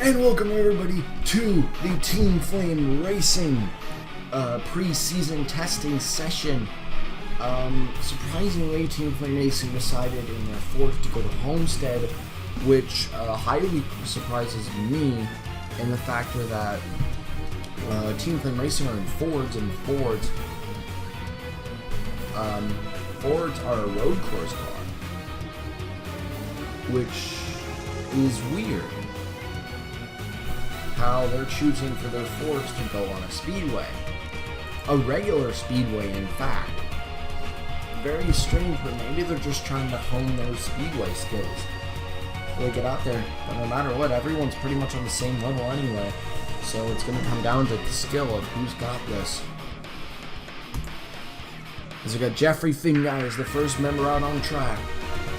And welcome everybody to the Team Flame Racing pre-season testing session. Surprisingly, Team Flame Racing decided in their Fords to go to Homestead, which highly surprises me in the factor that Team Flame Racing are in Fords, and Fords are a road course car, which is weird. How they're choosing for their Fords to go on a speedway. A regular speedway, in fact. Very strange, but maybe they're just trying to hone those speedway skills. They get out there, but no matter what, everyone's pretty much on the same level anyway. So it's going to come down to the skill of who's got this. As we got Jeffrey Finguy as the first member out on track.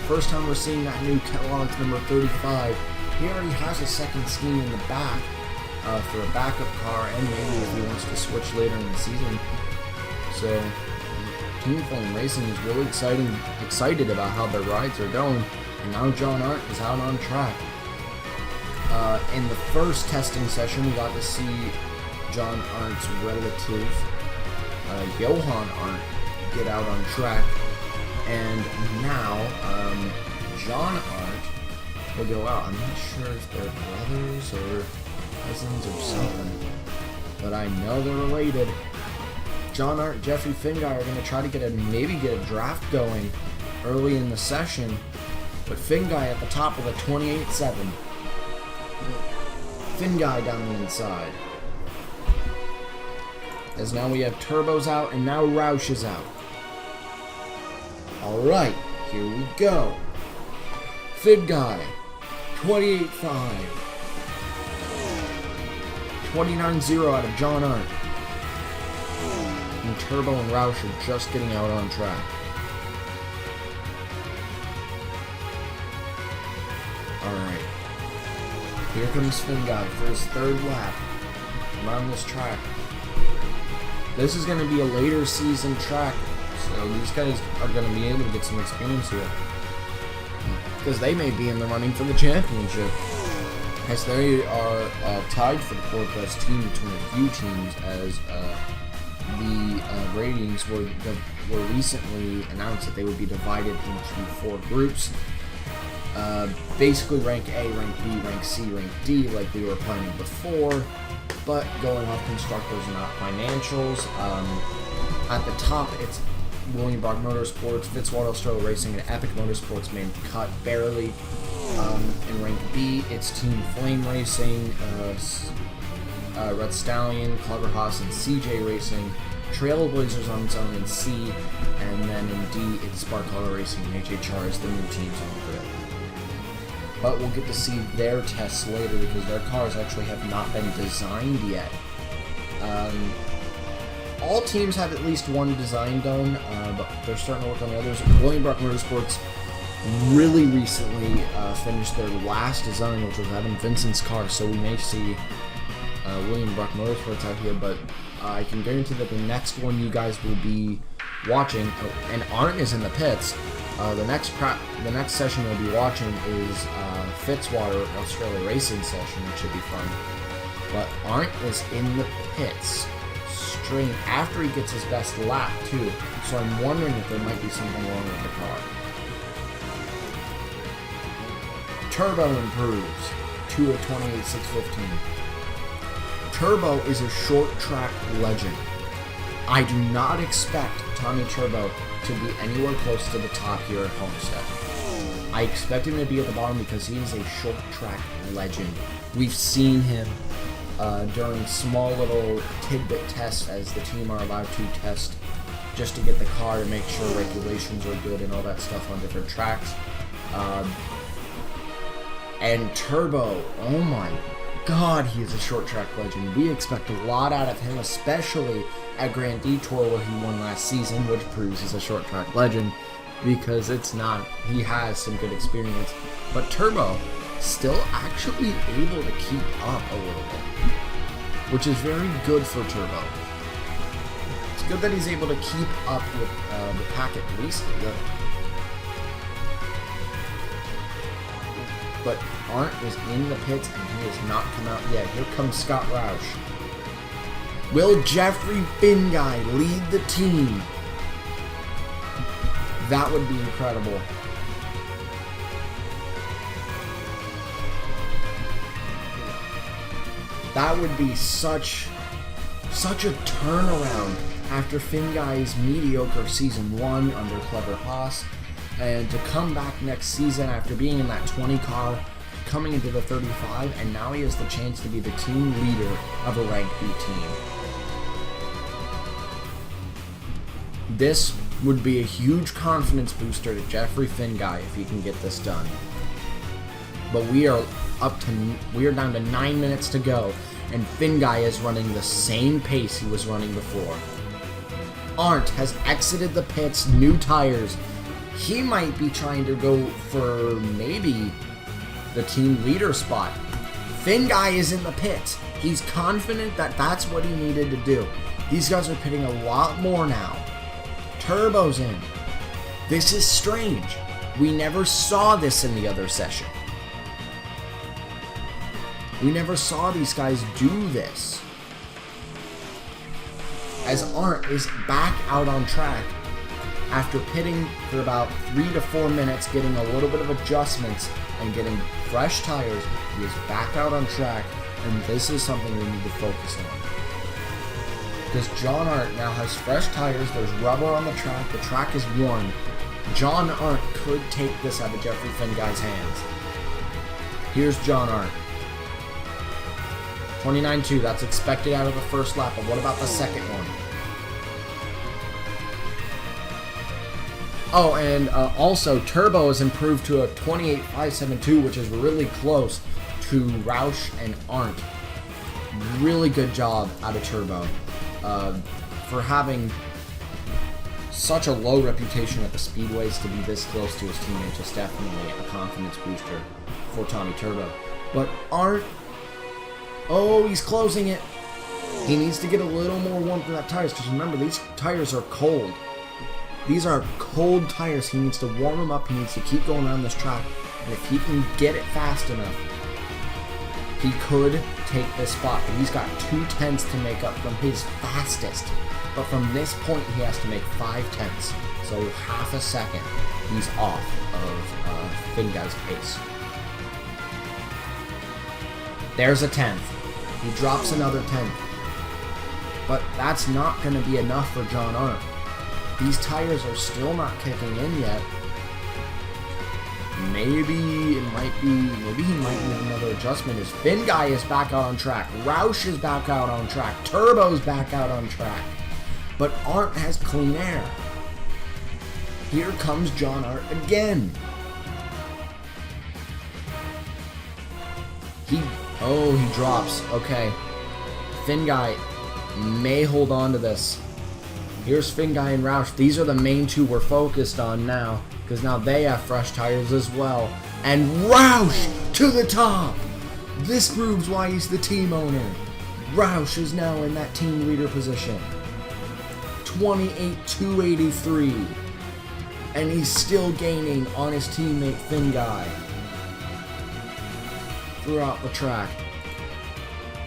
First time we're seeing that new Kellogg's number 35. He already has a second scheme in the back. For a backup car, and maybe if he wants to switch later in the season. So, Team Flame Racing is really excited about how their rides are going, and now John Arndt is out on track. In the first testing session, we got to see John Arndt's relative, Johan Arndt, get out on track, and now John Arndt will go out. I'm not sure if they're brothers or cousins or something, but I know they're related. John Arndt and Jeffrey Finguy are going to try to maybe get a draft going early in the session, but Finguy at the top of a 28.7. Finguy down the inside. As now we have Turbos out, and now Roush is out. Alright, here we go. Finguy, 28.5. 29.0 out of John Arndt. And Turbo and Roush are just getting out on track. Alright. Here comes Finguy for his third lap around this track. This is going to be a later season track, so these guys are going to be able to get some experience here. Because they may be in the running for the championship. As they are tied for the fourth best team between a few teams, as the ratings were recently announced that they would be divided into 4 groups. Basically rank A, rank B, rank C, rank D, like we were planning before, but going off constructors and not financials. At the top, it's Epik Motorsports, Fitzwater Australia Racing, and Epik Motorsports made the cut barely. In rank B, it's Team Flame Racing, Red Stallion, Clever Haas, and CJ Racing. Trailblazers on its own in C, and then in D, it's Spark Color Racing and HHR as the new teams on the grid. But we'll get to see their tests later because their cars actually have not been designed yet. All teams have at least one design done, but they're starting to work on the others. Epik Motorsports really recently finished their last design, which was Adam Vincent's car, so we may see Epik Motorsports out here, but I can guarantee that the next one you guys will be watching, and Arndt is in the pits. The next session we'll be watching is Fitzwater Australia Racing session, which should be fun. But Arndt is in the pits straight after he gets his best lap too, so I'm wondering if there might be something wrong with the car. Turbo improves to a 28.615. Turbo is a short track legend. I do not expect Tommy Turbo to be anywhere close to the top here at Homestead. I expect him to be at the bottom because he is a short track legend. We've seen him during small little tidbit tests as the team are allowed to test just to get the car to make sure regulations are good and all that stuff on different tracks. And Turbo, oh my god, he is a short track legend. We expect a lot out of him, especially at Grand Detour where he won last season, which proves he's a short track legend because he has some good experience. But Turbo still actually able to keep up a little bit, which is very good for Turbo. It's good that he's able to keep up with the pack at least a little. But Arndt is in the pits and he has not come out yet. Here comes Scott Roush. Will Jeffrey Finguy lead the team? That would be incredible. That would be such a turnaround after Finguy's mediocre season 1 under Clever Haas, and to come back next season after being in that 20 car, coming into the 35, and now he has the chance to be the team leader of a Rank B team. This would be a huge confidence booster to Jeffrey Finguy if he can get this done. But we are down to 9 minutes to go, and Finguy is running the same pace he was running before. Arndt has exited the pits, new tires. He might be trying to go for maybe the team leader spot. Finguy is in the pits. He's confident that that's what he needed to do. These guys are pitting a lot more now. Turbo's in. This is strange. We never saw this in the other session. We never saw these guys do this. As Arndt is back out on track after pitting for about 3 to 4 minutes, getting a little bit of adjustments and getting fresh tires, he is back out on track, and this is something we need to focus on. Because John Arndt now has fresh tires, there's rubber on the track is worn. John Arndt could take this out of Jeffrey Finguy's hands. Here's John Arndt. 29.2, that's expected out of the first lap, but what about the second one? Oh, and also, Turbo has improved to a 28.572, which is really close to Roush and Arndt. Really good job out of Turbo. For having such a low reputation at the speedways, to be this close to his teammates is definitely a confidence booster for Tommy Turbo. But Arndt, oh, he's closing it. He needs to get a little more warmth in that tires, because remember, these tires are cold. These are cold tires. He needs to warm them up. He needs to keep going around this track. And if he can get it fast enough, he could take this spot. But he's got 2/10 to make up from his fastest. But from this point, he has to make 5/10. So half a second, he's off of Finguy's pace. There's a 10th. He drops another 10th. But that's not going to be enough for John Arndt. These tires are still not kicking in yet. Maybe he might need another adjustment. As Finguy is back out on track. Roush is back out on track. Turbo's back out on track. But Arndt has clean air. Here comes John Arndt again. He drops. Okay. Finguy may hold on to this. Here's Finguy and Roush. These are the main two we're focused on now, because now they have fresh tires as well. And Roush to the top! This proves why he's the team owner. Roush is now in that team leader position. 28.283. And he's still gaining on his teammate Finguy throughout the track.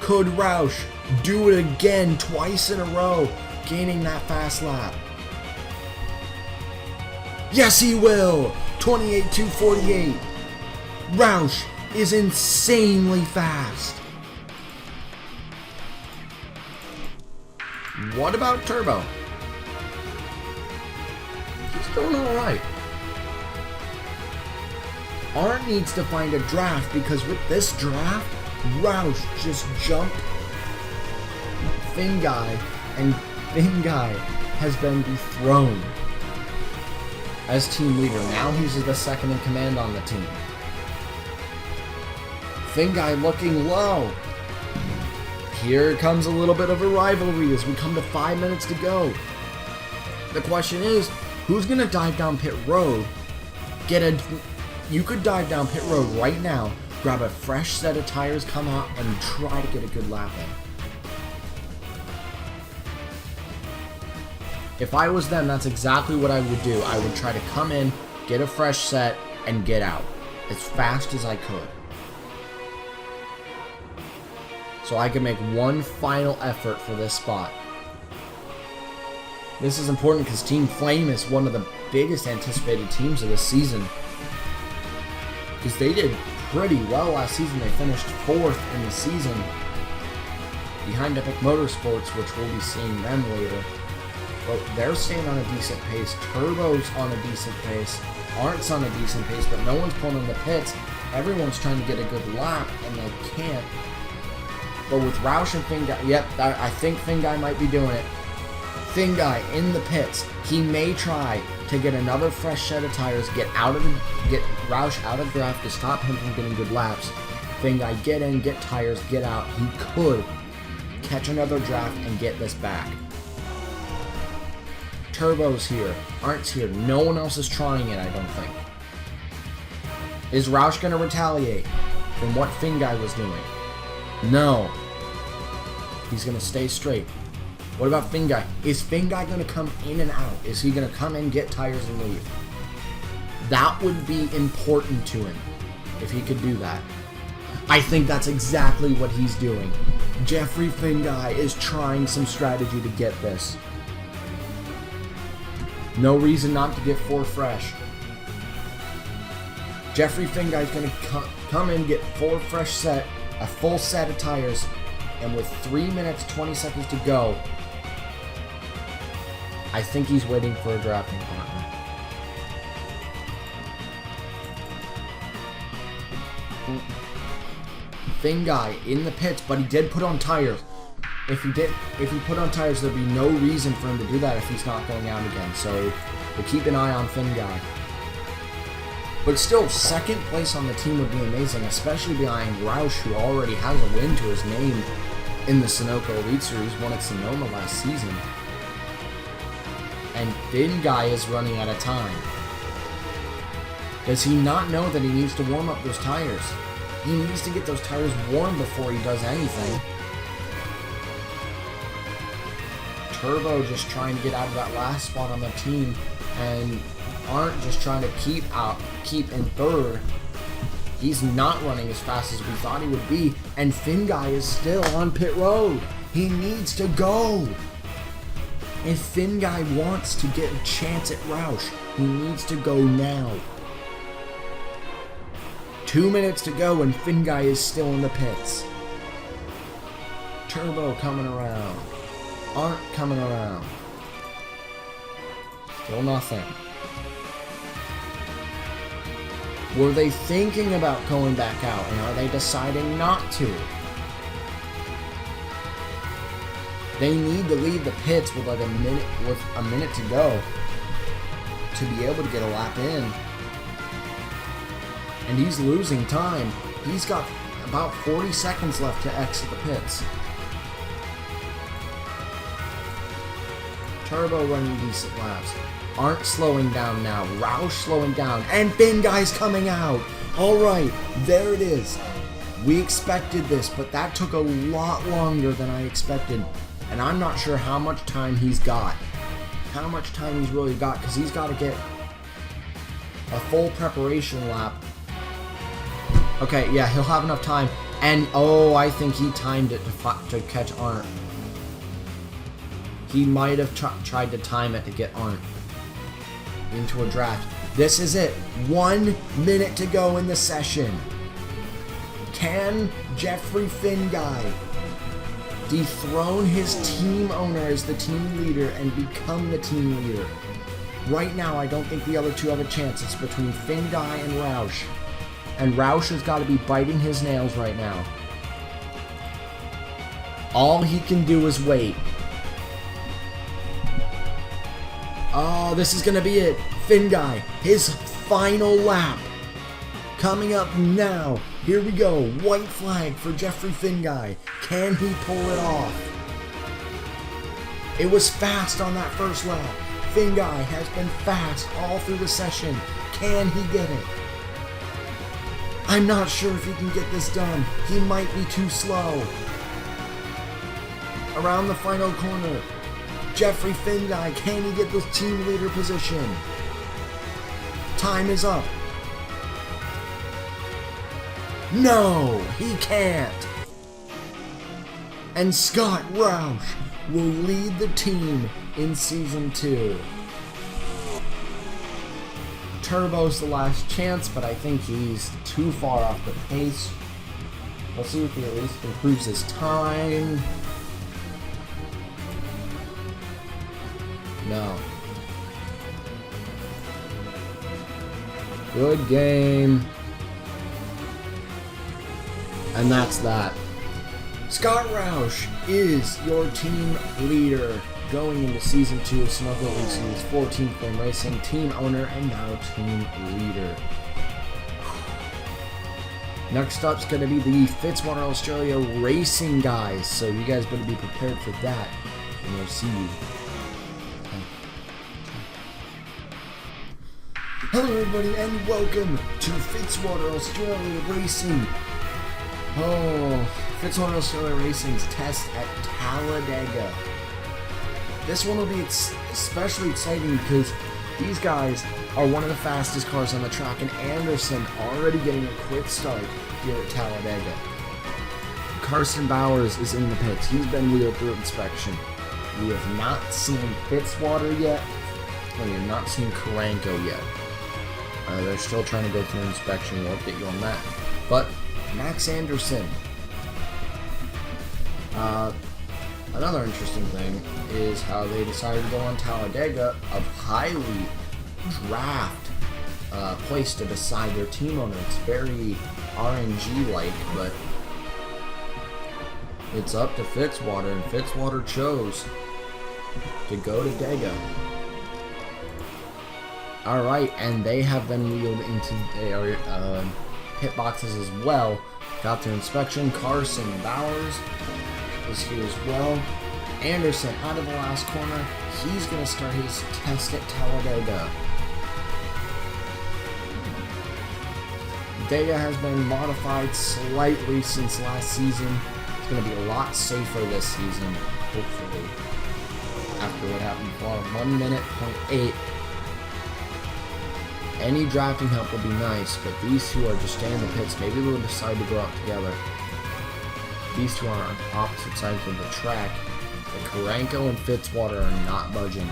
Could Roush do it again twice in a row, gaining that fast lap? Yes, he will! 28.248. Roush is insanely fast. What about Turbo? He's doing alright. Arndt needs to find a draft, because with this draft, Roush just jumped Finguy, and Finguy has been dethroned as team leader. Now he's the second in command on the team. Finguy looking low. Here comes a little bit of a rivalry as we come to 5 minutes to go. The question is, who's going to dive down pit road? You could dive down pit road right now, grab a fresh set of tires, come out, and try to get a good lap in. If I was them, that's exactly what I would do. I would try to come in, get a fresh set, and get out as fast as I could. so I can make one final effort for this spot. This is important because Team Flame is one of the biggest anticipated teams of this season, because they did pretty well last season. They finished 4th in the season behind Epik Motorsports, which we'll be seeing them later. But they're staying on a decent pace. Turbo's on a decent pace. Arndt's on a decent pace, but no one's pulling in the pits. Everyone's trying to get a good lap, and they can't. But with Roush and Finguy, yep, I think Finguy might be doing it. Finguy in the pits. He may try to get another fresh set of tires, get Roush out of draft to stop him from getting good laps. Finguy, get in, get tires, get out. He could catch another draft and get this back. Turbo's here. Arndt's here. No one else is trying it, I don't think. Is Roush going to retaliate from what Finguy was doing? No. He's going to stay straight. What about Finguy? Is Finguy going to come in and out? Is he going to come in, get tires, and leave? That would be important to him if he could do that. I think that's exactly what he's doing. Jeffrey Finguy is trying some strategy to get this. No reason not to get 4 fresh. Jeffrey Finguy is going to come in, get 4 fresh set, a full set of tires, and with 3 minutes 20 seconds to go, I think he's waiting for a drafting partner. Finguy in the pits, but he did put on tires. If he put on tires, there'd be no reason for him to do that if he's not going out again. So we'll keep an eye on Finguy. But still, 2nd place on the team would be amazing, especially behind Roush, who already has a win to his name in the Sunoco Elite Series, won at Sonoma last season. And Finguy is running out of time. Does he not know that he needs to warm up those tires? He needs to get those tires warm before he does anything. Turbo just trying to get out of that last spot on the team, and Arndt just trying to keep in 3rd. He's not running as fast as we thought he would be, and Finguy is still on pit road. He needs to go. If Finguy wants to get a chance at Roush, he needs to go now. 2 minutes to go, and Finguy is still in the pits. Turbo coming around. Arndt coming around. Still nothing. Were they thinking about going back out, and are they deciding not to? They need to leave the pits with a minute to go to be able to get a lap in. And he's losing time. He's got about 40 seconds left to exit the pits. Turbo running decent laps. Arndt slowing down now. Roush slowing down. And Finguy's coming out. Alright, there it is. We expected this, but that took a lot longer than I expected. And I'm not sure how much time he's got. How much time he's really got, because he's got to get a full preparation lap. Okay, yeah, he'll have enough time. And, oh, I think he timed it to catch Arndt. He might have tried to time it to get Arndt into a draft. This is it. 1 minute to go in the session. Can Jeffrey Finguy dethrone his team owner as the team leader and become the team leader? Right now, I don't think the other two have a chance. It's between Finguy and Roush. And Roush has got to be biting his nails right now. All he can do is wait. Oh, this is going to be it. Finguy, his final lap. Coming up now. Here we go. White flag for Jeffrey Finguy. Can he pull it off? It was fast on that first lap. Finguy has been fast all through the session. Can he get it? I'm not sure if he can get this done. He might be too slow. Around the final corner. Jeffrey Finguy, can he get this team leader position? Time is up. No, he can't. And Scott Roush will lead the team in Season 2. Turbo's the last chance, but I think he's too far off the pace. We'll see if he at least improves his time. No. Good game. And that's that. Scott Roush is your team leader going into Season 2 of Sunoco Racing's 14th Flame Racing, team owner and now team leader. Next up's going to be the Fitzwater Australia Racing guys, so you guys better be prepared for that, and we'll see you. Hello everybody and welcome to Fitzwater Australia Racing. Fitzwater Australia Racing's test at Talladega. This one will be especially exciting because these guys are one of the fastest cars on the track, and Anderson already getting a quick start here at Talladega. Carson Bowers is in the pits. He's been wheeled through inspection. We have not seen Fitzwater yet, and we have not seen Karanko yet. They're still trying to go through inspection. We'll update you on that. But Max Anderson. Another interesting thing is how they decided to go on Talladega, a highly draft place to decide their team owner. It's very RNG-like, but it's up to Fitzwater, and Fitzwater chose to go to Dega. Alright, and they have been wheeled into their pit boxes as well. Got their inspection. Carson Bowers is here as well. Anderson out of the last corner. He's going to start his test at Talladega. Dega has been modified slightly since last season. It's going to be a lot safer this season, hopefully. After what happened before, 1 minute, 0.8. Any drafting help will be nice, but these two are just staying in the pits. Maybe they'll decide to go out together. These two are on opposite sides of the track. But Karanko and Fitzwater are not budging.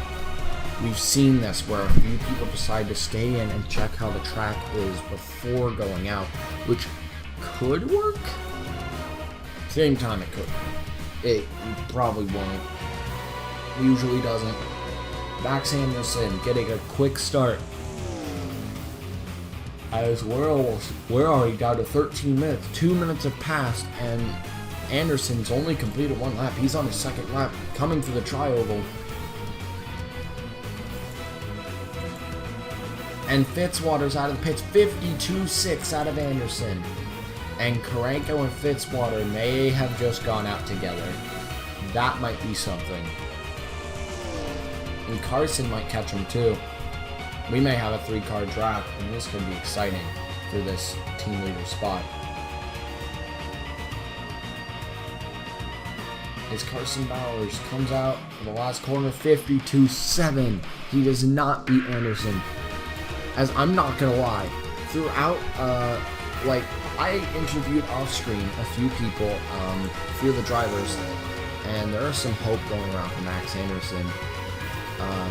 We've seen this where a few people decide to stay in and check how the track is before going out, which could work. Same time it could. It probably won't. Usually doesn't. Max Anderson getting a quick start. As we're already down to 13 minutes. 2 minutes have passed, and Anderson's only completed 1 lap. He's on his 2nd lap, coming through the tri-oval. And Fitzwater's out of the pits, 52.6 out of Anderson. And Karanko and Fitzwater may have just gone out together. That might be something. And Carson might catch him too. We may have a 3-car draft, and this could be exciting for this team leader spot. As Carson Bowers comes out in the last corner, 52.7. He does not beat Anderson. As I'm not gonna lie, throughout, I interviewed off screen a few people, a few of the drivers, and there is some hope going around for Max Anderson.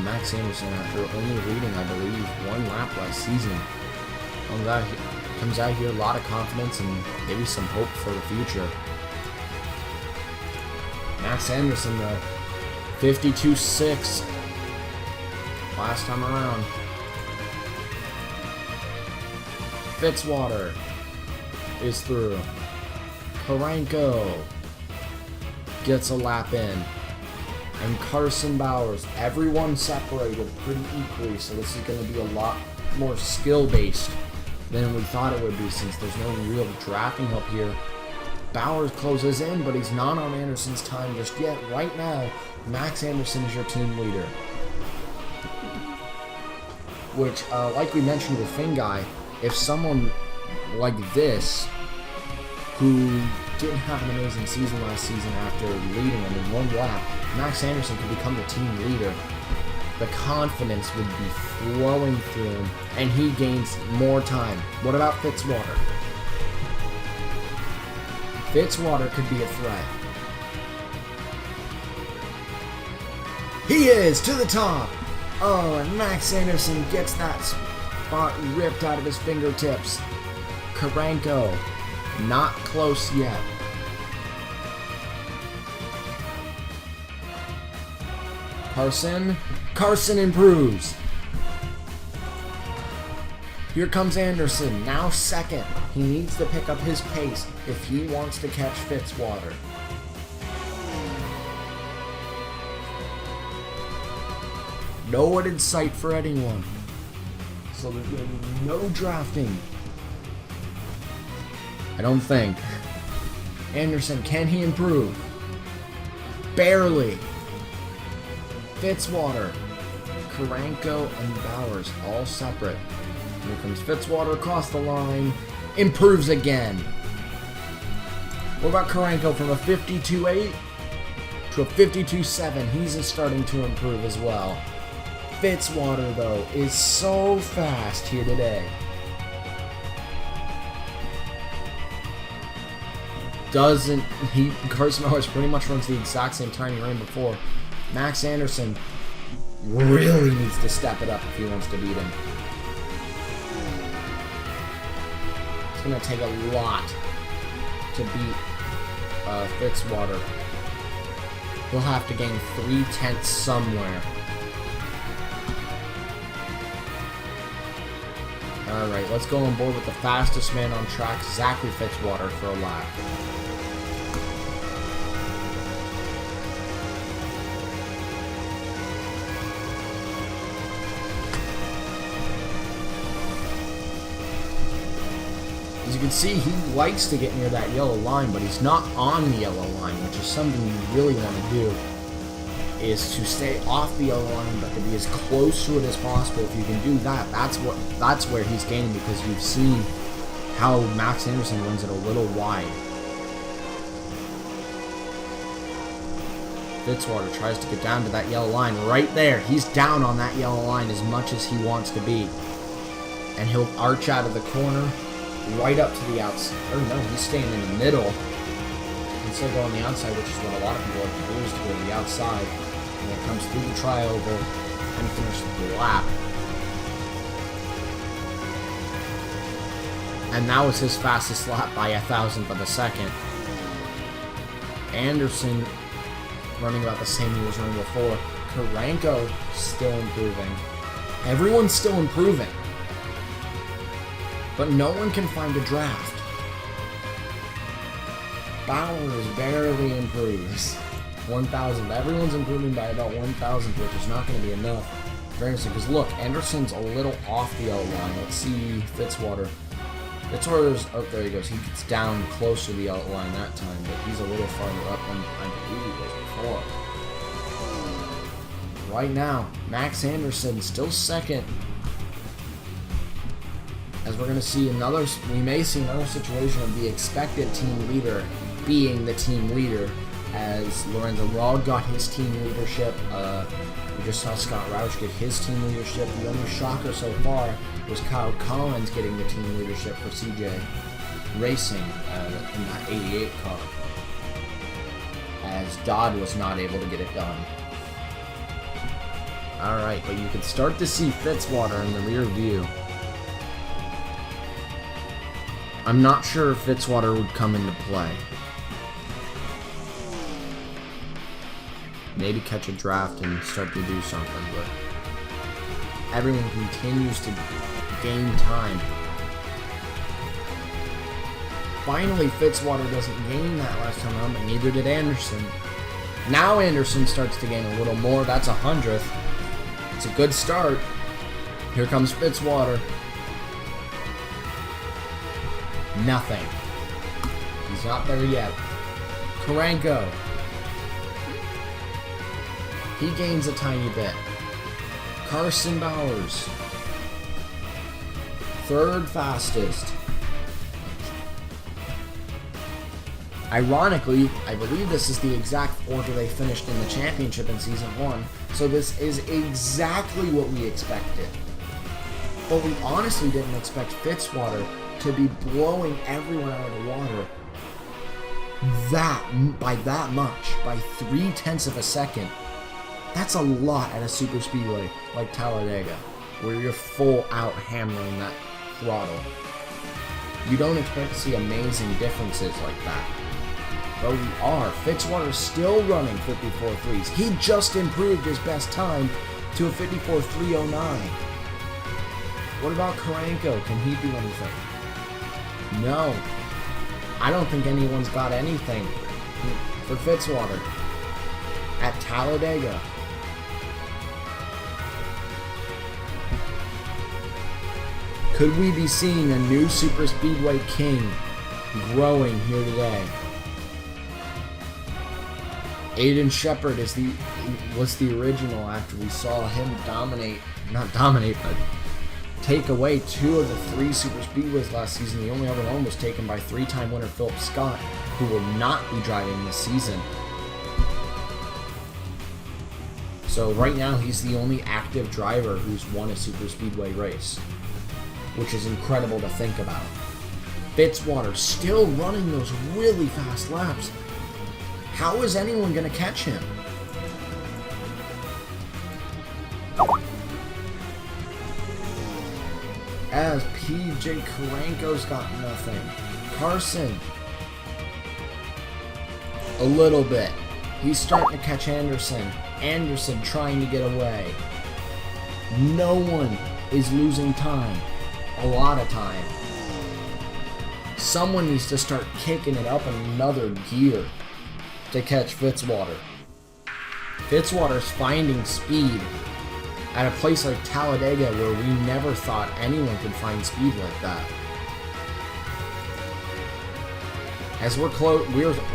Max Anderson, after only leading, I believe, 1 lap last season, comes out here, a lot of confidence and maybe some hope for the future. Max Anderson, though, 52.6 last time around. Fitzwater is through. Karanko gets a lap in. And Carson Bowers, everyone separated pretty equally, so this is going to be a lot more skill-based than we thought it would be, since there's no real drafting help here. Bowers closes in, but he's not on Anderson's time just yet. Right now, Max Anderson is your team leader. Which, like we mentioned with Finn Guy, if someone like this, who didn't have an amazing season last season after leading him in 1 lap, Max Anderson could become the team leader. The confidence would be flowing through him, and he gains more time. What about Fitzwater? Fitzwater could be a threat. He is to the top. Oh, and Max Anderson gets that spot ripped out of his fingertips. Karanko, not close yet. Carson improves. Here comes Anderson, now second. He needs to pick up his pace if he wants to catch Fitzwater. No one in sight for anyone. So there's going to be no drafting. I don't think. Anderson, can he improve? Barely. Fitzwater, Karanko, and Bowers all separate. Here comes Fitzwater across the line. Improves again. What about Karanko from a 52.8 to a 52.7? He's starting to improve as well. Fitzwater, though, is so fast here today. Carson Bowers pretty much runs the exact same time he ran before. Max Anderson really needs to step it up if he wants to beat him. It's going to take a lot to beat Fitzwater. He'll have to gain 0.3 somewhere. Alright, let's go on board with the fastest man on track, Zachary Fitzwater, for a lap. As you can see, he likes to get near that yellow line, but he's not on the yellow line, which is something you really want to do, is to stay off the yellow line, but to be as close to it as possible. If you can do that, that's where he's gaining, because you've seen how Max Anderson runs it a little wide. Fitzwater tries to get down to that yellow line right there. He's down on that yellow line as much as he wants to be. And he'll arch out of the corner right up to the outside. Oh no, he's staying in the middle. Instead of going on the outside, which is what a lot of people like to do, is to go to the outside. And it comes through the trioval and finish the lap. And that was his fastest lap by 1,000th of a second. Anderson running about the same he was running before. Karanko still improving. Everyone's still improving. But no one can find a draft. Bowers barely improves. 1,000. Everyone's improving by about 1,000, which is not going to be enough for Anderson. Because look, Anderson's a little off the yellow line. Let's see Fitzwater. Fitzwater's, oh, there he goes. He gets down close to the yellow line that time, but he's a little farther up than I believe he was before. Right now, Max Anderson still second. As we're going to see we may see another situation of the expected team leader being the team leader, as Lorenzo Rod got his team leadership. We just saw Scott Roush get his team leadership. The only shocker so far was Kyle Collins getting the team leadership for CJ Racing in that 88 car, as Dodd was not able to get it done. Alright, but you can start to see Fitzwater in the rear view. I'm not sure if Fitzwater would come into play. Maybe catch a draft and start to do something, but everyone continues to gain time. Finally, Fitzwater doesn't gain that last time around, but neither did Anderson. Now Anderson starts to gain a little more. That's 100th. It's a good start. Here comes Fitzwater. Nothing. He's not there yet. Karanko. He gains a tiny bit. Carson Bowers. Third fastest. Ironically, I believe this is the exact order they finished in the championship in Season 1. So this is exactly what we expected. But we honestly didn't expect Fitzwater to be blowing everyone out of the water by that much, by 0.3 of a second. That's a lot at a super speedway like Talladega, where you're full out hammering that throttle. You don't expect to see amazing differences like that. But we are. Fitzwater's still running 54.3s. He just improved his best time to a 54.309. What about Karanko? Can he do anything? No. I don't think anyone's got anything for Fitzwater at Talladega. Could we be seeing a new super speedway king growing here today? Aiden Shepard was the original after we saw him but take away 2 of the 3 super speedways last season. The only other one was taken by 3-time winner Philip Scott, who will not be driving this season. So right now he's the only active driver who's won a super speedway race, which is incredible to think about. Fitzwater still running those really fast laps. How is anyone going to catch him? As PJ Karanko's got nothing. Carson. A little bit. He's starting to catch Anderson. Anderson trying to get away. No one is losing time. A lot of time. Someone needs to start kicking it up another gear to catch Fitzwater. Fitzwater's finding speed at a place like Talladega where we never thought anyone could find speed like that. As we're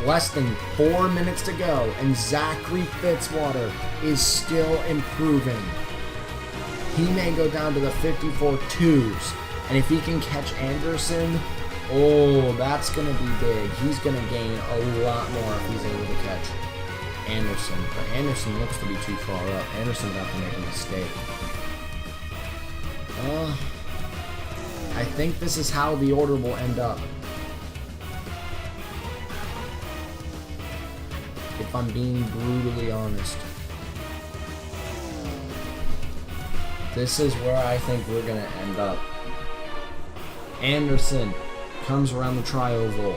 less than 4 minutes to go, and Zachary Fitzwater is still improving. He may go down to the 54.2s, and if he can catch Anderson, oh, that's going to be big. He's going to gain a lot more if he's able to catch Anderson. But Anderson looks to be too far up. Anderson would have to make a mistake. I think this is how the order will end up. If I'm being brutally honest. This is where I think we're going to end up. Anderson comes around the tri-oval.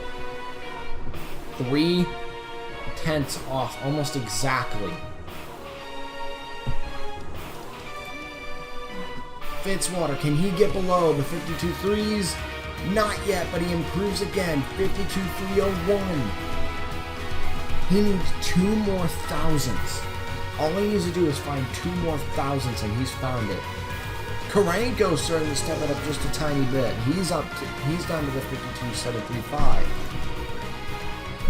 3 tenths off, almost exactly. Fitzwater, can he get below the 52.3s? Not yet, but he improves again. 52.301. He needs 2 more thousandths. All he needs to do is find 2 more thousandths, and he's found it. Karanko's starting to step it up just a tiny bit. He's down to the 52.735.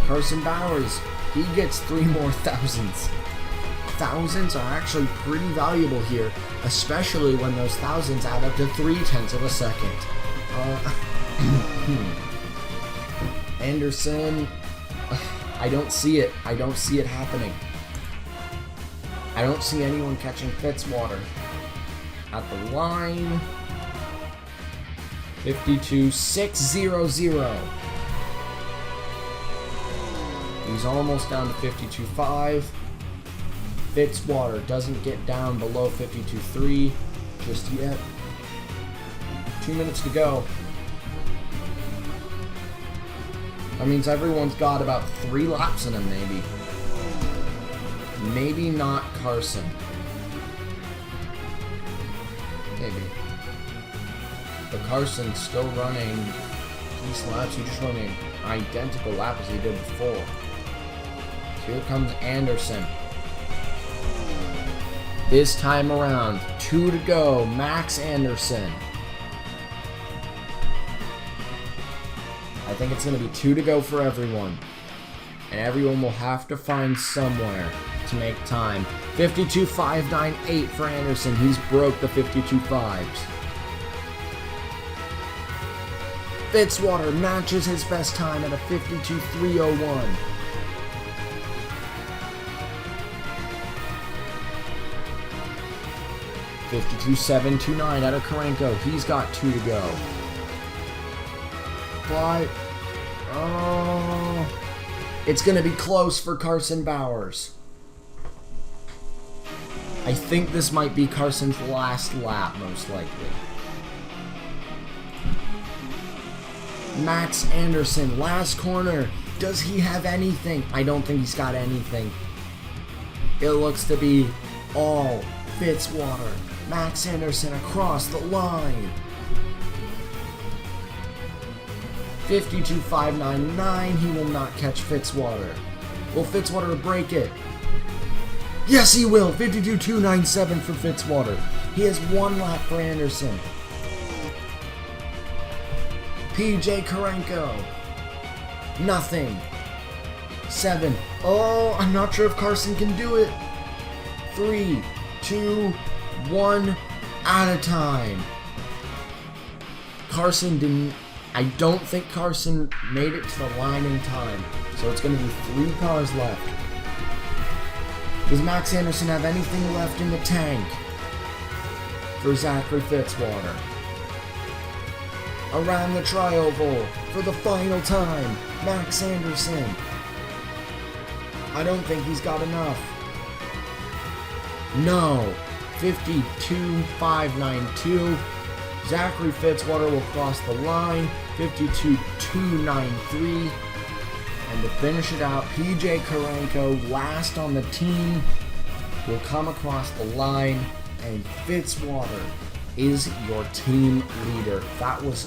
Carson Bowers, he gets 3 more thousandths. Thousandths are actually pretty valuable here, especially when those thousandths add up to 0.3 of a second. Anderson, I don't see it. I don't see it happening. I don't see anyone catching Fitzwater. At the line, 52.600. He's almost down to 52.5. Fitzwater doesn't get down below 52.3 just yet. 2 minutes to go. That means everyone's got about 3 laps in them, maybe. Maybe not Carson. Maybe. But Carson's still running these laps. He's just running an identical lap as he did before. So here comes Anderson. This time around, 2 to go. Max Anderson. I think it's going to be 2 to go for everyone. And everyone will have to find somewhere to make time. 52.598 for Anderson. He's broke the 52.5s. Fitzwater matches his best time at a 52.301. $52.729 out of Karanko. He's got 2 to go. But, it's going to be close for Carson Bowers. I think this might be Carson's last lap, most likely. Max Anderson, last corner. Does he have anything? I don't think he's got anything. It looks to be all Fitzwater. Max Anderson across the line. 52.599. He will not catch Fitzwater. Will Fitzwater break it? Yes, he will. 52.297 for Fitzwater. He has one lap for Anderson. PJ Karenko. Nothing. 7. Oh, I'm not sure if Carson can do it. 3, 2, 1. Out of time. Carson didn't. I don't think Carson made it to the line in time. So it's going to be 3 cars left. Does Max Anderson have anything left in the tank for Zachary Fitzwater? Around the tri-oval for the final time, Max Anderson. I don't think he's got enough. No. 52.592. Zachary Fitzwater will cross the line. 52.293. And to finish it out, PJ Karenko, last on the team, will come across the line, and Fitzwater is your team leader. That was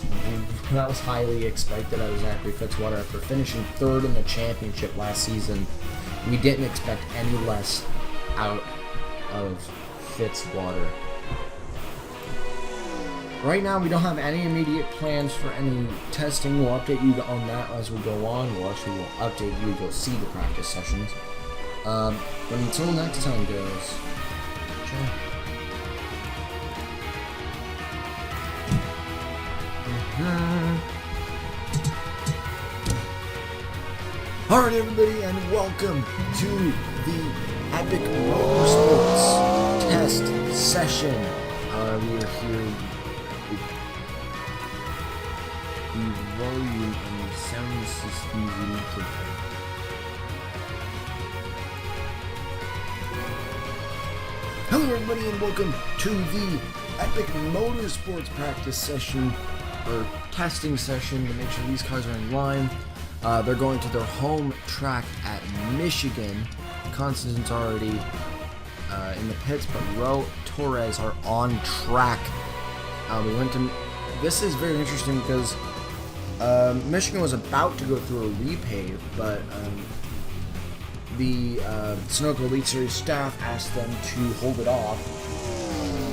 highly expected out of Zachary Fitzwater after finishing 3rd in the championship last season. We didn't expect any less out of Fitzwater. Right now, we don't have any immediate plans for any testing. We'll update you on that as we go on. We'll update you. You'll see the practice sessions. But until next time, guys. Ciao. Alright, everybody, and welcome to the Epik Motorsports test session. We are here. The volume and the sound system is limited. Hello, everybody, and welcome to the Epik Motorsports practice session, or testing session, to make sure these cars are in line. They're going to their home track at Michigan. Constantine's already in the pits, but Roe Torres are on track. We went to. This is very interesting because Michigan was about to go through a repave, but the Sunoco Elite Series staff asked them to hold it off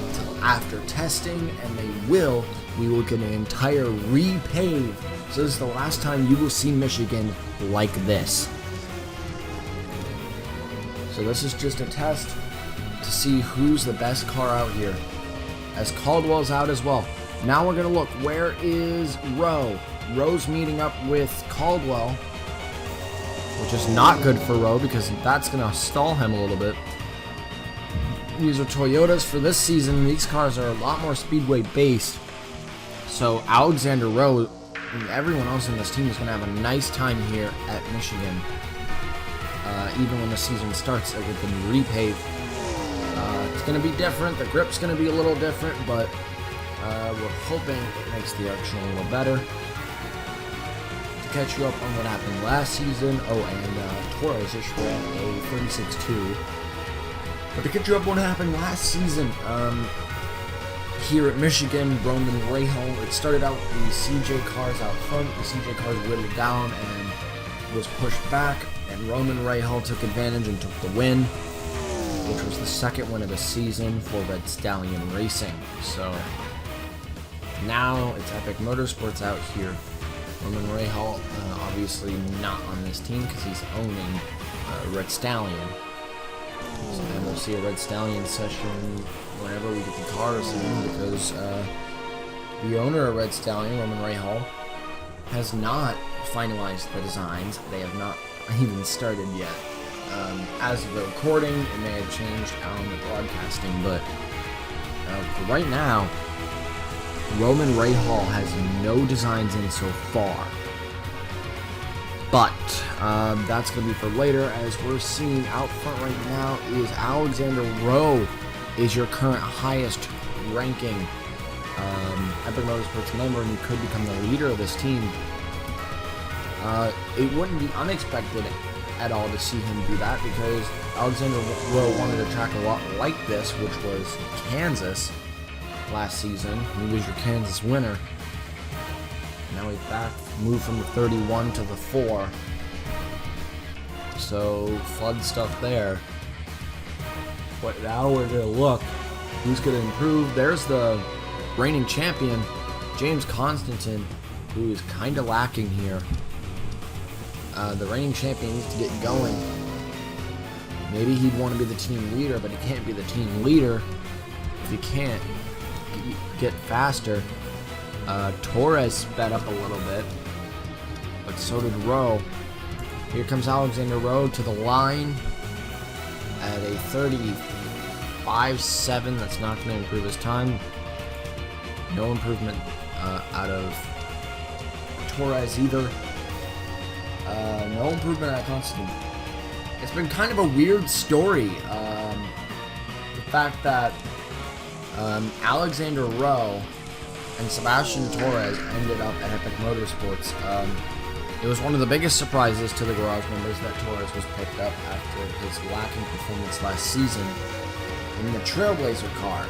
until after testing, and they will. We will get an entire repave. So this is the last time you will see Michigan like this. So this is just a test to see who's the best car out here, as Caldwell's out as well. Now we're going to look, where is Roe? Roe's meeting up with Caldwell, which is not good for Roe because that's going to stall him a little bit. These are Toyotas for this season. These cars are a lot more speedway based. So Alexander Roe and everyone else in this team is going to have a nice time here at Michigan. Even when the season starts with the repave. It's going to be different. The grip's going to be a little different, but we're hoping it makes the action a little better. To catch you up on what happened last season, and Torres issued a 36.2. But to catch you up on what happened last season, here at Michigan, Roman Rahal, it started out with the CJ cars out front. The CJ cars whittled down and was pushed back, and Roman Rahal took advantage and took the win, which was the second win of the season for Red Stallion Racing. So now it's Epik Motorsports out here. Roman Rahal, obviously not on this team because he's owning Red Stallion. So then we'll see a Red Stallion session whenever we get the cars in, because the owner of Red Stallion, Roman Rahal, has not finalized the designs. They have not even started yet. As of the recording, it may have changed on the broadcasting, but for right now, Roman Rahal has no designs in so far. But that's going to be for later, as we're seeing out front right now is Alexander Roe is your current highest ranking Epik Motorsports member, and you could become the leader of this team. It wouldn't be unexpected at all to see him do that, because Alexander Rowe wanted a track a lot like this, which was Kansas last season. He was your Kansas winner. Now he's back, moved from the 31 to the 4. So, fun stuff there. But now we're going to look who's going to improve. There's the reigning champion, James Constantin, who is kind of lacking here. The reigning champion needs to get going. Maybe he'd want to be the team leader, but he can't be the team leader if he can't get faster. Torres sped up a little bit, but so did Rowe. Here comes Alexander Rowe to the line at a 35.7. That's not going to improve his time. No improvement out of Torres either. No improvement out of Constantine. It's been kind of a weird story. The fact that Alexander Rowe and Sebastian Torres ended up at Epik Motorsports. It was one of the biggest surprises to the garage members that Torres was picked up after his lacking performance last season in the Trailblazer car.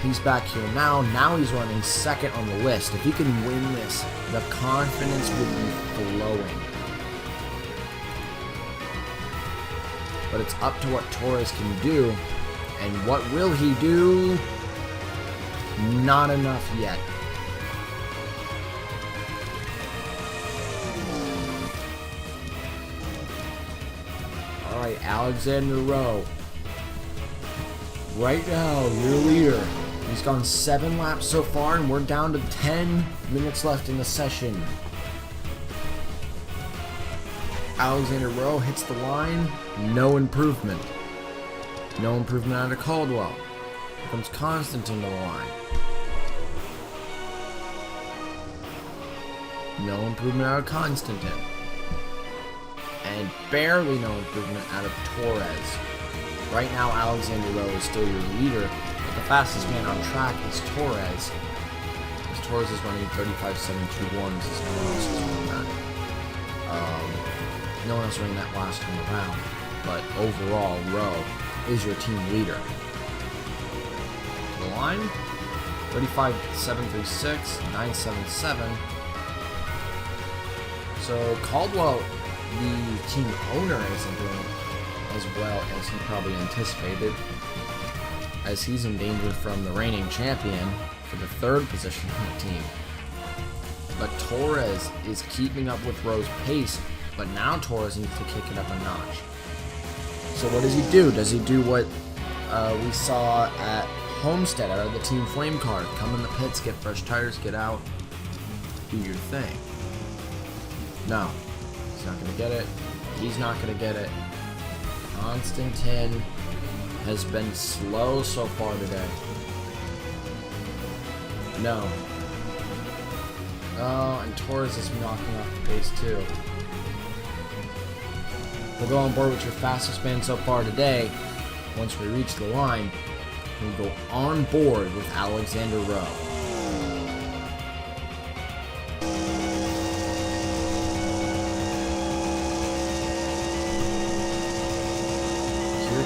He's back here now. Now he's running second on the list. If he can win this, the confidence would be flowing. But it's up to what Torres can do. And what will he do? Not enough yet. Alright, Alexander Rowe. Right now, your leader. He's gone 7 laps so far, and we're down to 10 minutes left in the session. Alexander Rowe hits the line. No improvement. No improvement out of Caldwell. Here comes Constantine to the line. No improvement out of Constantine. And barely no improvement out of Torres. Right now, Alexander Rowe is still your leader, but the fastest man on track is Torres. Because Torres is running 35.721, since no one else is running that. No one else running that last time around. But overall, Rowe is your team leader. The line, 35.736, 977. So Caldwell, the team owner, isn't doing as well as he probably anticipated, as he's in danger from the reigning champion for the 3rd position on the team. But Torres is keeping up with Rowe's pace, but now Torres needs to kick it up a notch. So what does he do? Does he do what we saw at Homestead out of the Team Flame car? Come in the pits, get fresh tires, get out, do your thing. No, he's not going to get it. He's not going to get it. Constantine has been slow so far today. No. Oh, and Torres is knocking off the pace too. We'll go on board with your fastest man so far today. Once we reach the line, we'll go on board with Alexander Rowe.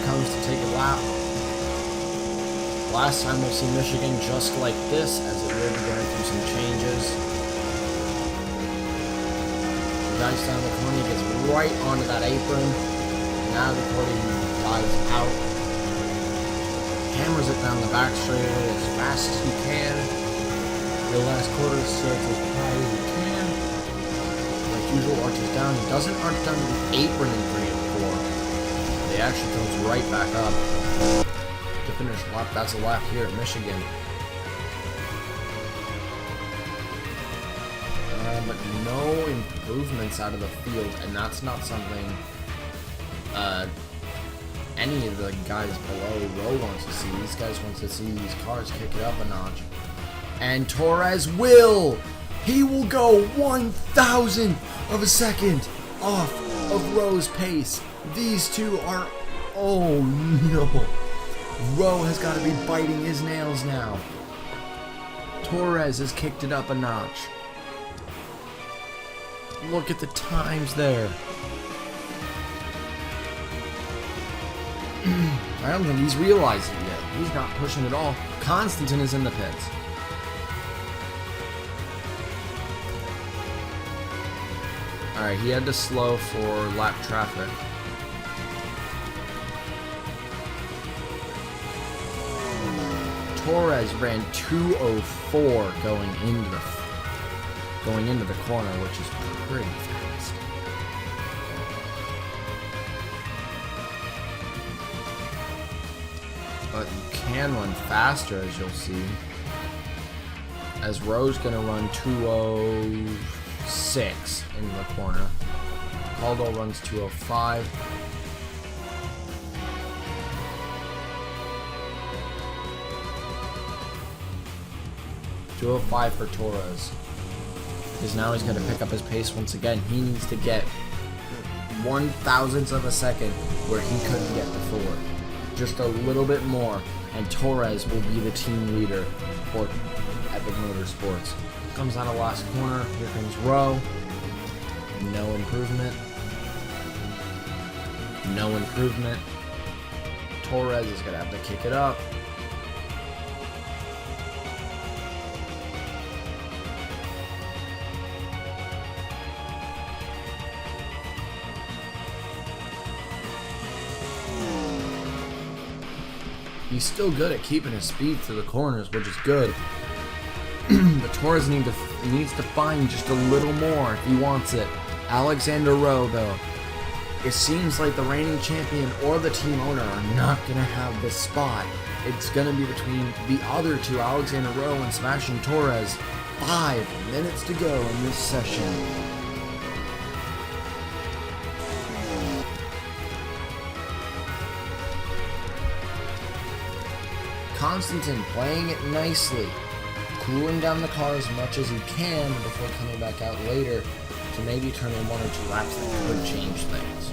Comes to take a lap. Last time we'll see Michigan just like this, as it will be going through some changes. The guy down the corner gets right onto that apron. Now the corner dives out. Hammers it down the back straightaway as fast as he can. The last quarter starts as high as he can. Like usual, arches down. He doesn't arch down to the apron in 3 and 4. He actually comes right back up to finish a lap. That's a lap here at Michigan. But no improvements out of the field, and that's not something any of the guys below Rowe wants to see. These guys want to see these cars kick it up a notch. And Torres will! He will go 1,000th of a second off of Rowe's pace. These two are, oh no, Rowe has got to be biting his nails now. Torres has kicked it up a notch. Look at the times there. I don't think he's realized it yet. He's not pushing at all. Constantine is in the pits. Alright, he had to slow for lap traffic. Torres ran 2:04 going into the corner, which is pretty fast. But you can run faster, as you'll see. As Rowe's gonna run 2:06 in the corner. Caldwell runs 2:05. .205 for Torres. Because now he's going to pick up his pace once again. He needs to get 1/1000th of a second where he couldn't get before. Just a little bit more, and Torres will be the team leader for Epik Motorsports. Comes out of last corner. Here comes Rowe. No improvement. No improvement. Torres is going to have to kick it up. He's still good at keeping his speed through the corners, which is good. But Torres needs to find just a little more if he wants it. Alexander Rowe, though, it seems like the reigning champion or the team owner are not going to have this spot. It's going to be between the other two, Alexander Rowe and Sebastian Torres. 5 minutes to go in this session. Constantine playing it nicely, cooling down the car as much as he can before coming back out later to maybe turn in 1 or 2 laps that could change things.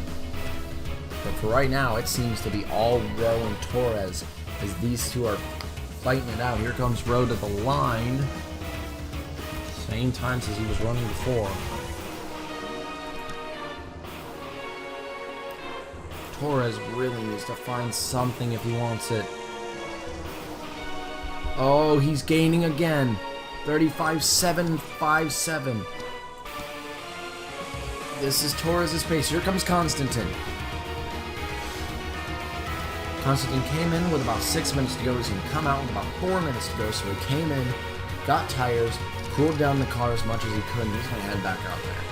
But for right now, it seems to be all Rowe and Torres as these two are fighting it out. Here comes Rowe to the line. Same times as he was running before. Torres really needs to find something if he wants it. Oh, he's gaining again. 35.757. This is Torres' pace. Here comes Constantine. Constantine came in with about 6 minutes to go. He's going to come out with about 4 minutes to go. So he came in, got tires, cooled down the car as much as he could, and he's going to head back out there.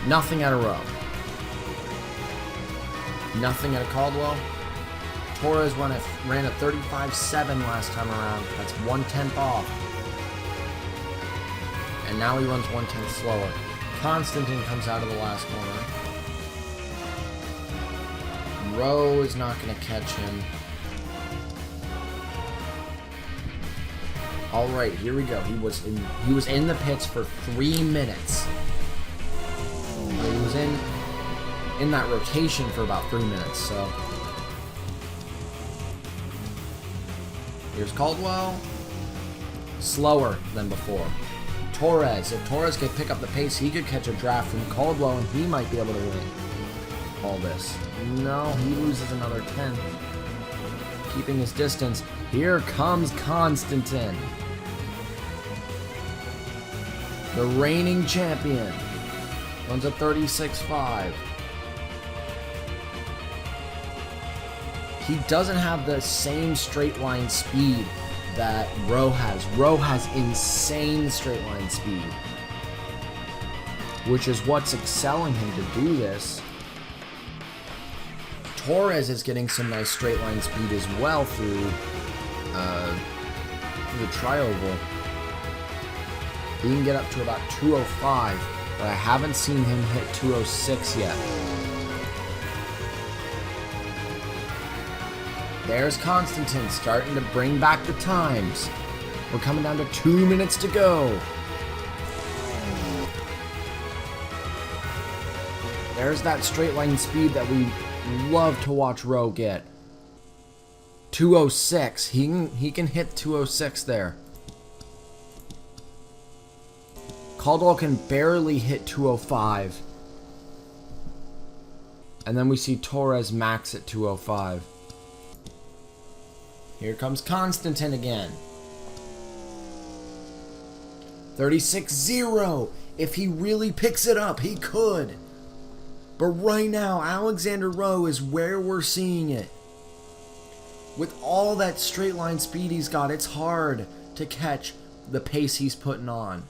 Nothing out of Rowe. Nothing out of Caldwell. Torres ran a 35.7 last time around. That's 1/10 off. And now he runs 1/10 slower. Constantine comes out of the last corner. Rowe is not going to catch him. All right, here we go. He was in the pits for 3 minutes. He was in that rotation for about 3 minutes. So here's Caldwell. Slower than before. Torres. If Torres could pick up the pace, he could catch a draft from Caldwell, and he might be able to win all this. No, he loses another 10. Keeping his distance. Here comes Constantine, the reigning champion. Runs a 36.5. He doesn't have the same straight line speed that Rowe has. Rowe has insane straight line speed, which is what's excelling him to do this. Torres is getting some nice straight line speed as well through the tri-oval. He can get up to about 205, but I haven't seen him hit 206 yet. There's Constantine starting to bring back the times. We're coming down to 2 minutes to go. There's that straight line speed that we love to watch Rowe get. 206. He can hit 206 there. Caldwell can barely hit 205. And then we see Torres max at 205. Here comes Constantine again. 36-0. If he really picks it up, he could. But right now, Alexander Rowe is where we're seeing it. With all that straight line speed he's got, it's hard to catch the pace he's putting on.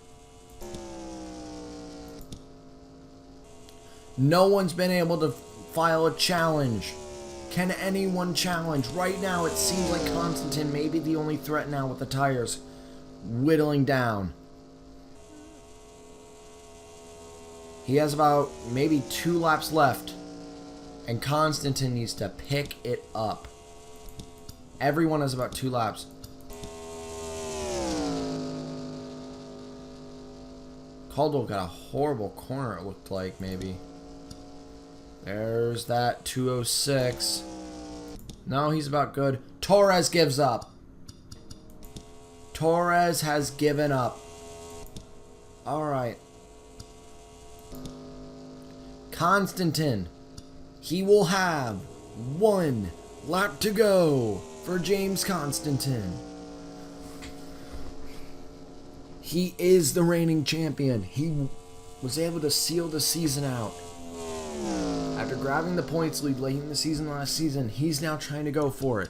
No one's been able to file a challenge. Can anyone challenge? Right now, it seems like Constantine may be the only threat now with the tires whittling down. He has about maybe 2 laps left, and Constantine needs to pick it up. Everyone has about 2 laps. Caldwell got a horrible corner, it looked like, maybe. There's that 206. No, he's about good. Torres gives up. Torres has given up. Alright. Constantine. He will have 1 lap to go for James Constantine. He is the reigning champion. He was able to seal the season out. After grabbing the points lead late in the season last season, he's now trying to go for it.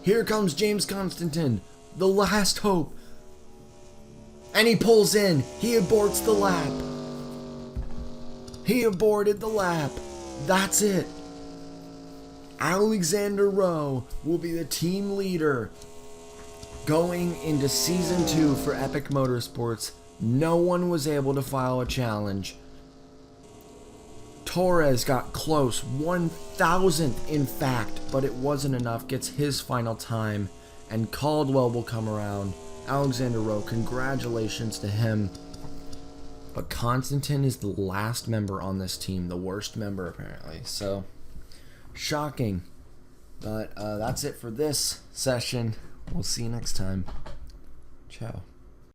Here comes James Constantine, the last hope. And he pulls in. He aborts the lap. He aborted the lap. That's it. Alexander Rowe will be the team leader going into Season 2 for Epik Motorsports. No one was able to file a challenge. Torres got close, 1,000th in fact, but it wasn't enough. Gets his final time, and Caldwell will come around. Alexander Rowe, congratulations to him. But Constantine is the last member on this team, the worst member apparently. So, shocking. But that's it for this session. We'll see you next time. Ciao.